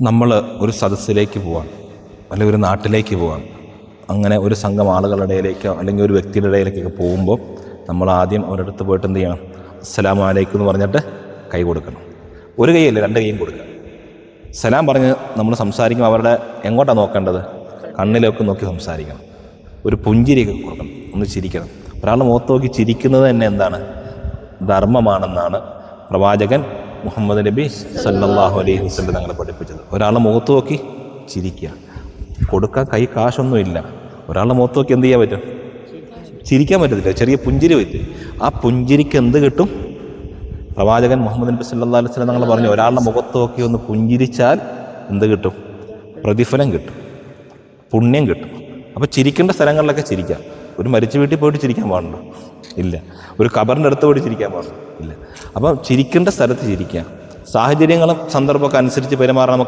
നമ്മൾ ഒരു സദസ്സിലേക്ക് പോവാം, അല്ലെങ്കിൽ ഒരു നാട്ടിലേക്ക് പോവാം, അങ്ങനെ ഒരു സംഘം ആളുകളുടെ ഇടയിലേക്കോ അല്ലെങ്കിൽ ഒരു വ്യക്തിയുടെ ഇടയിലേക്കൊക്കെ പോകുമ്പോൾ നമ്മൾ ആദ്യം അവരടുത്ത് പോയിട്ട് എന്ത് ചെയ്യണം? അസ്സലാമു അലൈക്കും എന്ന് പറഞ്ഞിട്ട് കൈ കൊടുക്കണം. ഒരു കൈയല്ല, രണ്ട് കൈയും കൊടുക്കുക. സലാം പറഞ്ഞ് നമ്മൾ സംസാരിക്കുമ്പോൾ അവരുടെ എങ്ങോട്ടാണ് നോക്കേണ്ടത്? കണ്ണിലൊക്കെ നോക്കി സംസാരിക്കണം. ഒരു പുഞ്ചിരിയൊക്കെ കൊടുക്കണം, ഒന്ന് ചിരിക്കണം. ഒരാളുടെ മുഖത്ത് നോക്കി ചിരിക്കുന്നത് തന്നെ എന്താണ്? ധർമ്മമാണെന്നാണ് പ്രവാചകൻ മുഹമ്മദ് നബി സല്ലല്ലാഹു അലൈഹി വസല്ലം ഞങ്ങളെ പഠിപ്പിച്ചത്. ഒരാളുടെ മുഖത്ത് നോക്കി ചിരിക്കുക. കൊടുക്കാൻ കൈ കാശൊന്നുമില്ല. ഒരാളുടെ മുഖത്ത് നോക്കി എന്ത് ചെയ്യാൻ പറ്റും? ചിരിക്കാൻ പറ്റത്തില്ല, ചെറിയ പുഞ്ചിരി പറ്റും. ആ പുഞ്ചിരിക്ക് എന്ത് കിട്ടും? പ്രവാചകൻ മുഹമ്മദ് നബി സല്ലല്ലാഹു അലൈഹി വസല്ലം ഞങ്ങൾ പറഞ്ഞു, ഒരാളുടെ മുഖത്ത് നോക്കി ഒന്ന് പുഞ്ചിരിച്ചാൽ എന്ത് കിട്ടും? പ്രതിഫലം കിട്ടും, പുണ്യം കിട്ടും. അപ്പോൾ ചിരിക്കേണ്ട സ്ഥലങ്ങളിലൊക്കെ ചിരിക്കാം. ഒരു മരിച്ച വീട്ടിൽ പോയിട്ട് ചിരിക്കാൻ പാടുണ്ടോ? ഇല്ല. ഒരു ഖബറിൻ്റെ അടുത്ത് പോയിട്ട് ചിരിക്കാൻ പാടുണ്ടോ? ഇല്ല. അപ്പം ചിരിക്കേണ്ട സ്ഥലത്ത് ചിരിക്കുക. സാഹചര്യങ്ങളും സന്ദർഭമൊക്കെ അനുസരിച്ച് പെരുമാറാൻ നമുക്ക്